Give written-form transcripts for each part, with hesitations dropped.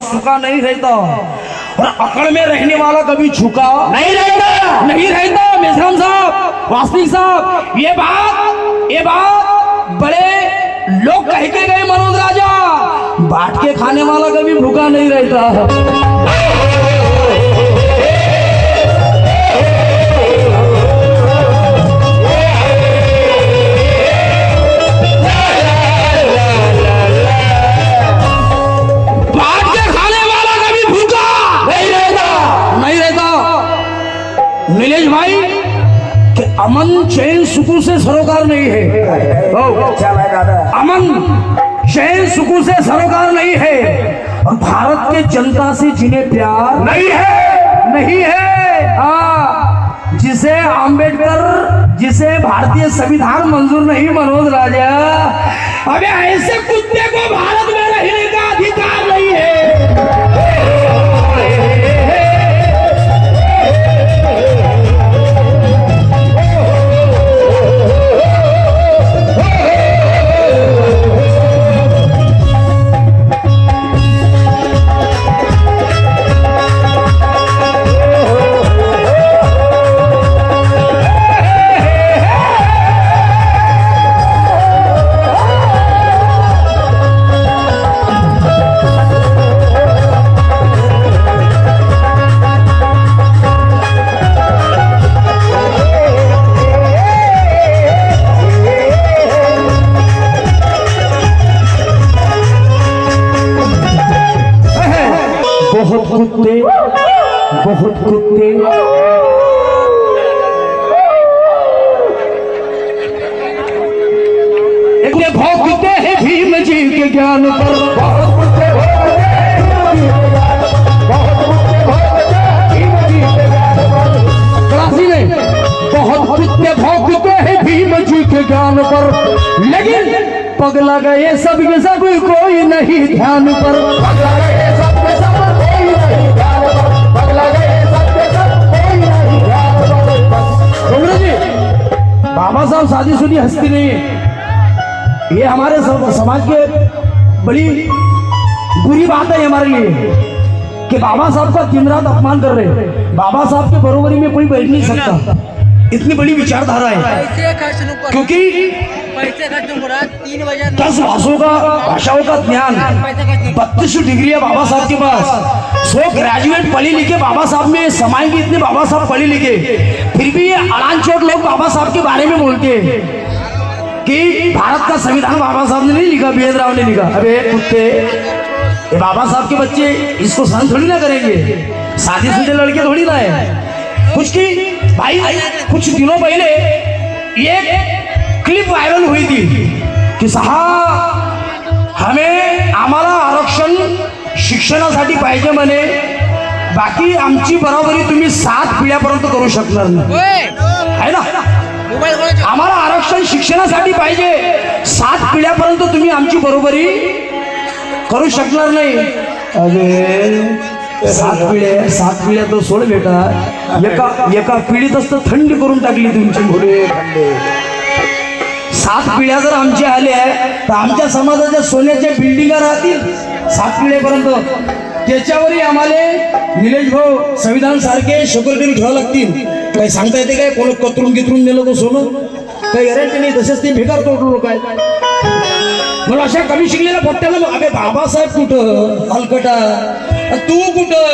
सूखा नहीं रहता और अकड़ में रहने वाला कभी झुका नहीं रहता, नहीं रहता। मेजराम साहब, वास्तविक साहब, ये बात बड़े लोग कह के गए मनोज राजा, बांट के खाने वाला कभी भूखा नहीं रहता। नीलेश भाई कि अमन चैन सुकून से सरोकार नहीं है। अमन चैन सुकून से सरोकार नहीं है और भारत के जनता से जिन्हें प्यार नहीं है, नहीं है। हाँ, जिसे आम्बेडकर, जिसे भारतीय संविधान मंजूर नहीं मनोज राजा, अबे ऐसे कुत्ते को भारत में रहने का अधिकार नहीं है। बहुत कुत्ते इतने भौंकते हैं भीम जी के ज्ञान पर, बहुत कुत्ते भौंकते हैं भीम जी के ज्ञान पर, लेकिन पगला गए सब के सब कोई नहीं ध्यान पर, पगला गए सब के सब कोई नहीं ध्यान पर, पगला गए सब के सब कोई नहीं ध्यान पर। जी, बाबा साहब शादी शुदी हस्ती नहीं है, ये हमारे समाज के बड़ी बुरी बात है हमारे लिए कि बाबा साहब का दिन रात अपमान कर रहे हैं। बाबा साहब के बरोबरी में कोई बैठ नहीं सकता, इतनी बड़ी विचारधारा है। क्योंकि 10 भाषाओं का ज्ञान, 32 डिग्री है बाबा साहब के पास, 100 ग्रेजुएट पढ़े लिखे बाबा साहब में समाएंगे, इतने बाबा साहब पढ़े लिखे, फिर भी ये अड़ानचोट लोग बाबा साहब के बारे में बोलते हैं कि भारत का संविधान बाबा साहब ने नहीं लिखा, बी एन राव ने लिखा। अबे कुत्ते, ये बाबा साहब के बच्चे इसको सहन थोड़ी ना करेंगे, शादीशुदा लड़के थोड़ी ना है। कुछ की भाई कुछ दिनों पहले एक क्लिप वायरल हुई थी की साहब हमें आम्हाला आरक्षण शिक्षणासाठी पाहिजे म्हणे, बाकी आमची बरोबरी तुम्ही 7 पिढ्यापर्यंत करू शकणार नाही, है ना? आम्हाला आरक्षण शिक्षणासाठी पाहिजे, 7 पिढ्यापर्यंत तुम्ही आमची बरोबरी करू शकणार नाही। अरे 7 पिढ्या तो सोड बेटा, एका पिढीतच तर थंडी करून टाकली तुमची घोडे। 7 पिढ्या जर आमच्या आल्या तर आमच्या समाजाच्या सोन्याच्या बिल्डिंगा राहतील 7 पिढ्यापर्यंत। त्याच्यावरही आम्हाला निलेश भाऊ संविधान सारखे शकुलदेवी ठेवावं लागतील। काही सांगता येते काय, कोण कतरून गितरून नेलं तो सोनं, काही गॅरंटी नाही, तसेच ते भिकार तोडू लोक आहेत। मला अशा कमी शिकलेल्या पोट्याला अबे बाबासाहेब कुठं हलकटा, तू कुठं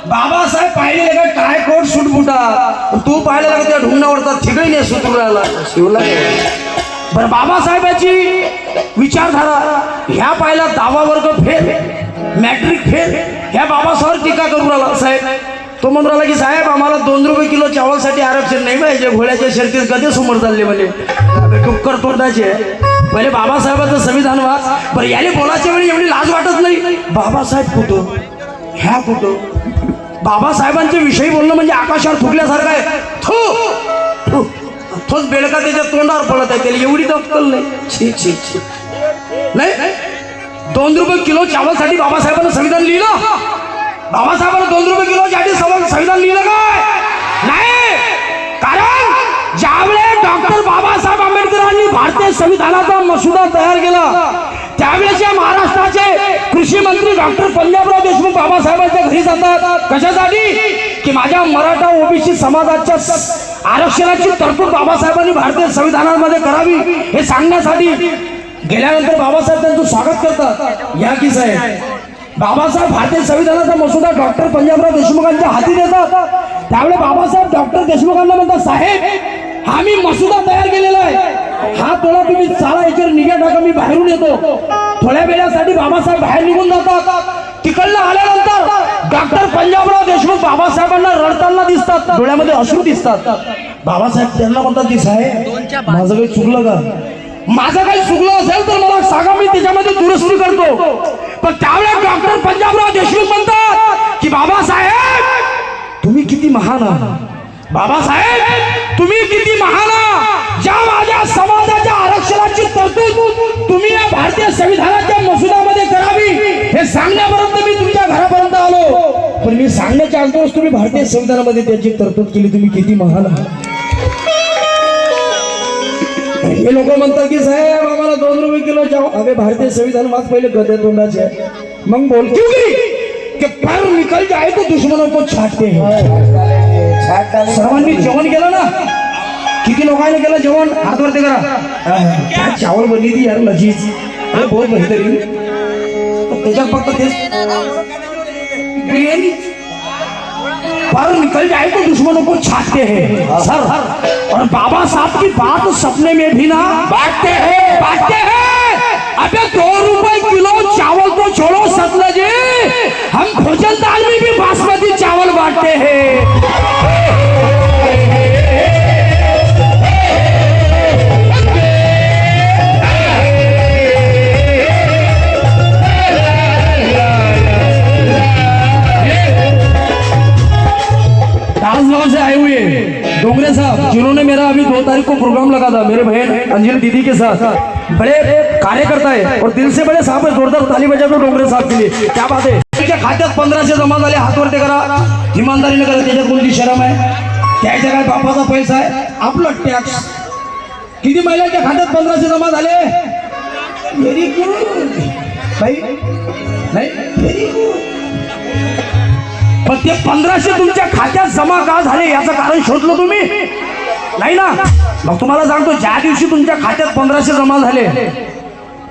बाबासाहेब पाहिले का काय कोट सूट बुटा, तू पाहिलं का त्या ढुंगणावरचा ठिकाणी नाही सुटून राहिला शिवला। बरं बाबासाहेबाची विचारधारा ह्या पाहिला 10वा वर्ग फेल, मॅट्रिक फेल, ह्या बाबासाहेब टीका करून राहिला। साहेब तो म्हणून राहिला की साहेब आम्हाला 2 रुपये किलो चावलसाठी आरक्षण नाही पाहिजे, घोड्याच्या शर्तीत कधी समोर चालले म्हणे, टुक्कर तोंडाचे। पहिले बाबासाहेबांचं संविधान वाच, बरं याने बोलायच्या वेळी एवढी लाज वाटत नाही। बाबासाहेब कुठं, ह्या कुठं, बाबासाहेबांच्या विषयी बोलणं म्हणजे आकाशावर फुटल्यासारखं आहे। थू थोच बेडका त्याच्या तोंडावर पडत आहे, त्याला एवढी अक्कल नाही। छी छी छी, नाही 2 रुपये किलो चावलसाठी बाबासाहेबांना संविधान लिहिलं, बाबासाहेबांना 2 रुपये किलोसाठी संविधान लिहिलं काय नाही, कारण ज्यावेळेस डॉक्टर बाबासाहेब आंबेडकरांनी भारतीय संविधानाचा मसुदा तयार केला त्यावेळेच्या महाराष्ट्राचे कृषी मंत्री डॉक्टर पंजाबराव देशमुख बाबासाहेबांच्या घरी जातात. कशासाठी? की माझ्या मराठा ओबीसी समाजाच्या आरक्षणाची तरतूद बाबासाहेबांनी भारतीय संविधानामध्ये करावी हे सांगण्यासाठी. गेल्यानंतर बाबासाहेब त्यांचं स्वागत करतात. या की साहेब बाबासाहेब भारतीय संविधानाचा मसुदा डॉक्टर पंजाबराव देशमुखांच्या हाती देतात. त्यावेळेस बाबासाहेब डॉक्टर देशमुखांना म्हणतात, साहेब हा मी मसुदा तयार केलेला आहे, हा थोडा तुम्ही चाला याच्यावर निगा टाका, मी बाहेरून येतो. थोड्या वेळासाठी बाबासाहेब बाहेर निघून जातात. तिकडनं आल्यानंतर डॉक्टर पंजाबराव देशमुख बाबासाहेबांना रडताना दिसतात, डोळ्यामध्ये अश्रू दिसतात. बाबासाहेब त्यांना म्हणतात की साहेब माझं काही चुकलं का? माझं काही चुकलं असेल तर मला सांगा, मी त्याच्यामध्ये दुरुस्ती करतो. पण त्यावेळेस डॉक्टर पंजाबराव देशमुख म्हणतात की बाबासाहेब तुम्ही किती महान आहात, बाबासाहेब तुम्ही किती महान आहात. ज्या माझ्या समाजाच्या आरक्षणाची तरतूद तुम्ही या भारतीय संविधानाच्या मसुद्यामध्ये करावी हे सांगण्यापर्यंत मी तुमच्या घरापर्यंत आलो. पण मी सांगण्याच्या अगोदरच तुम्ही भारतीय संविधानामध्ये त्याची तरतूद केली, तुम्ही किती महान आहात. हे लोक म्हणतात की साहेब आम्हाला 2 रुपये किलो जाओ. अबे भारतीय संविधान मात्र पहिले गदे तोंडाचे मग बोल क्यों की पर निकल जाए तो दुश्मनों को छाटते हैं. सर्वांनी जेवण केलं ना? किती लोकांनी केलं जेवण? हात वरती करा. क्या चावल बनी थी यार लजीज, अरे बहुत बेहतरीन. त्याच्यात फक्त तेच बिर्याणी. पर निकल जाए तो दुश्मनों को छाटते हैं सर. और बाबा साहब की बात सपने में भी ना बांटते हैं. अबे 2 रुपए किलो चावल तो छोड़ो सतलज, हम भोजन दाल में भी बासमती चावल बांटते हैं. गांव से आए हुए डोंगरे साहब, जिन्होंने मेरा अभी 2 तारीख को प्रोग्राम लगा था मेरे बहन अंजलि दीदी के साथ, बड़े कार्यकर्ता है और दिल से बड़े साहब है. जोरदार ताली बजा दो डोंगरे साहब के लिए. क्या बात है. त्याच्या खात्यात 1500 जमा झाले, हात वरती करा. इमानदारीने करा, त्याच्यात कोणती शरम आहे? त्याच्या काय बापाचा पैसा आहे, आपला टॅक्स. किती महिलांच्या खात्यात 1500 जमा झाले? व्हेरी गुड भाई, नाही व्हेरी गुड. पण ते 1500 तुमच्या खात्यात जमा का झाले याचं कारण शोधलं तुम्ही? नाही ना? मग तुम्हाला सांगतो, ज्या दिवशी तुमच्या खात्यात 1500 जमा झाले,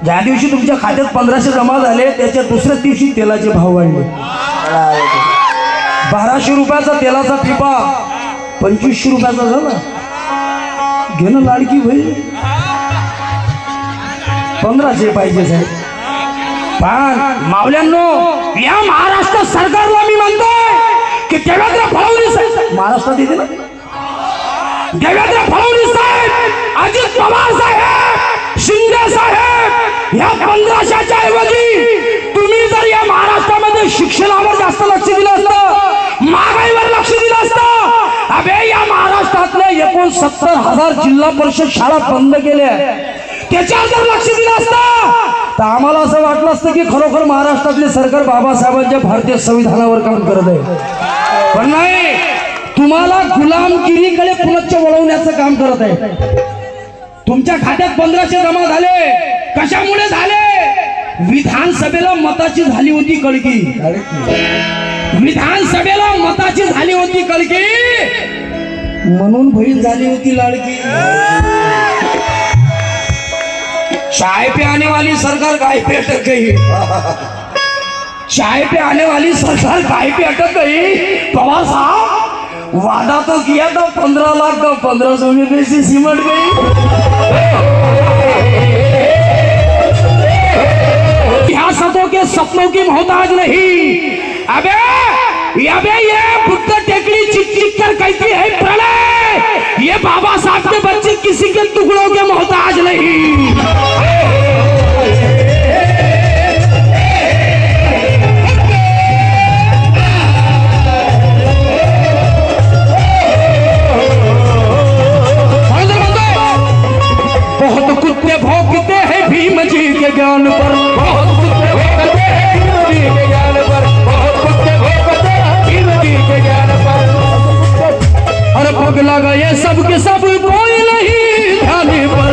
ज्या दिवशी तुमच्या खात्यात 1500 जमा झाले त्याच्या दुसऱ्या दिवशी तेलाचे भाव वाढले. 1200 रुपयाचा तेलाचा पिपा 2500 रुपयाचा झाला. घेणं लाडकी होईल. 1500 पाहिजे साहेब. पण मावल्यांनो, या महाराष्ट्र सरकारला मी म्हणतोय की देवेंद्र फडणवीस महाराष्ट्रात येते ना, देवेंद्र फडणवीस साहेब, अजित पवार साहेब, शिंदे साहेब, या 1500च्या ऐवजी तुम्ही जर या महाराष्ट्रामध्ये शिक्षणावर जास्त लक्ष दिलं असतं, महागाईवर लक्ष दिलं असतं, अबे या महाराष्ट्रातल्या 69,000 जिल्हा परिषद शाळा बंद केल्या, त्याच्यावर जर लक्ष दिलं असतं तर आम्हाला असं वाटलं असतं की खरोखर महाराष्ट्रातले सरकार बाबासाहेबांच्या भारतीय संविधानावर काम करत आहे. पण नाही, तुम्हाला गुलामगिरीकडे पुनश्च वळवण्याचं काम करत आहे. तुमच्या खात्यात 1500 जमा झाले, कशामुळे झाले? विधानसभेला मताची झाली होती कळकी. विधानसभेला मताची झाली होती कळकी, म्हणून बहीण झाली होती लाडकी. चाय पे आने वाली सरकार गाय पे अटक गई. चाय पे आने वाली सरकार गाय पे अटक गई. पवार साहब वादा तो किया था 15 लाख का, 1500 में बेसी सिमट गई. इतिहासों के सपनों की मोहताज नहीं. अबे ये बुद्ध टेकड़ी चिक चिक कर कहती है प्रलय, ये बाबा साहब के बच्चे किसी के टुकड़ों के मोहताज नहीं. बहुत कुत्ते भौंकते हैं भीम जी के ज्ञान पर, बहुत कुत्ते भौंकते हैं भीम जी के ज्ञान पर, बहुत कुत्ते भौंकते हैं भीम जी के ज्ञान पर. अरे पगला गए सब के सब कोई नहीं ध्यान पर,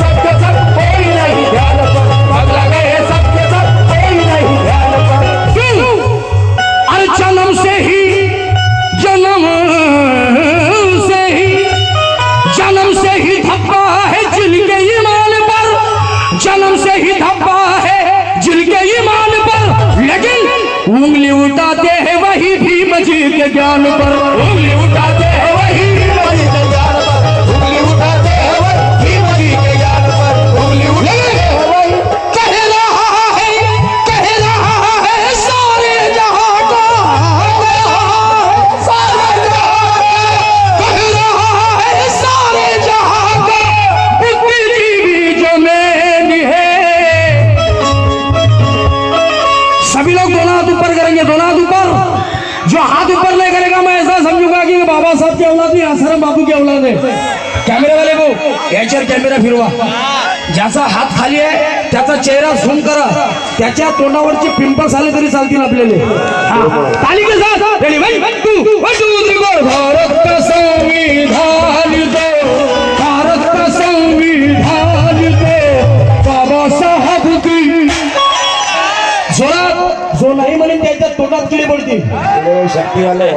सब के सब कोई ज्ञान पर उंगली उठाते हैं वही मौली के ज्ञान पर उंगली उठाते हैं वही मौली के ज्ञान पर उंगली उठाते हैं वही कह रहा है सारे जहां का सारे जहां कह रहा है सारे जहां का बुद्धिजीवी जो मैंने है। सभी लोग दोनों हाथ ऊपर करेंगे, दोनों हाथ ऊपर। जो हाथ ऊपर नहीं करेगा मैं ऐसा समझूंगा कि बाबा साहब की औलाद नहीं, आसाराम बाबू की औलाद है। कॅमेरे वाले को याच्यावर कॅमेरा फिरवा। ज्याचा हात खाली आहे त्याचा चेहरा झूम करा, त्याच्या तोंडावरचे पिंपल्स आले तरी चालतील आपल्याला। ताली के साथ रेडी 1 2 1 2 3 भारत का संविधान दो, भारत का संविधान दो बाबा साहब की। जोरात जो नाही म्हणेन त्याच्या तोंडात किडे पडतील। शक्तीवाले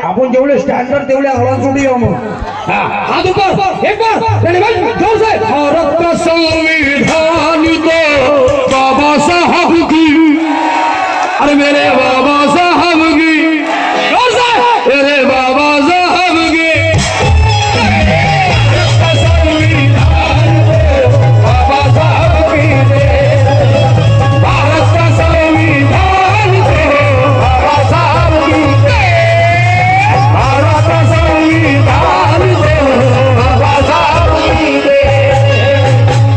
आपण जेवढे स्टँडर्ड तेवढे आवाज जोडूया मग। हाथ ऊपर एक बार रेडी 1 जोर से भारत का संविधान दो बाबा साहब की, अरे मेरे बाबा साहब की, जोर से मेरे बाबा साहब की। भारत का संविधान दो बाबा साहब की, भारत का संविधान दो बाबा साहब की, भारत का संविधान दो बाबा साहब की,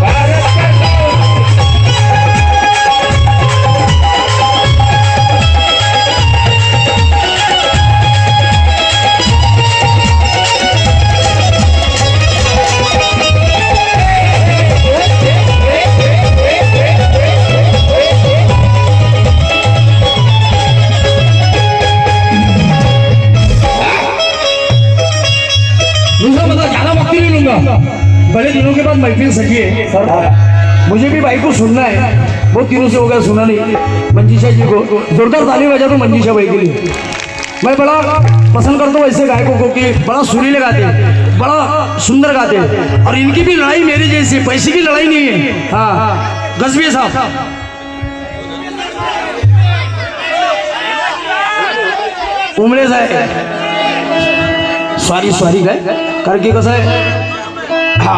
भारत का दूसरा मतलब ज्यादा वक्त नहीं लूंगा, बड़े दिनों के बाद महफिल सजी है सर। मुझे भी भाई को सुनना है, बहुत दिनों से हो गया सुना नहीं। मंजीषा जी को जोरदार ताली बजा दो मंजीषा भाई के लिए। मैं बड़ा पसंद करता हूँ ऐसे गायकों को कि बड़ा सुरीले गाते हैं, बड़ा सुंदर गाते हैं। और इनकी भी लड़ाई मेरी जैसी, पैसे की लड़ाई नहीं है। हाँ गजबी साहब उमरे साहेब सॉरी काय कारण की कसं आहे, हा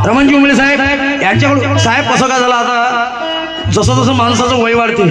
रमणजी उमले साहेब यांच्याकडून साहेब कसं काय झालं आता जसं जसं माणसाचं वय वाढते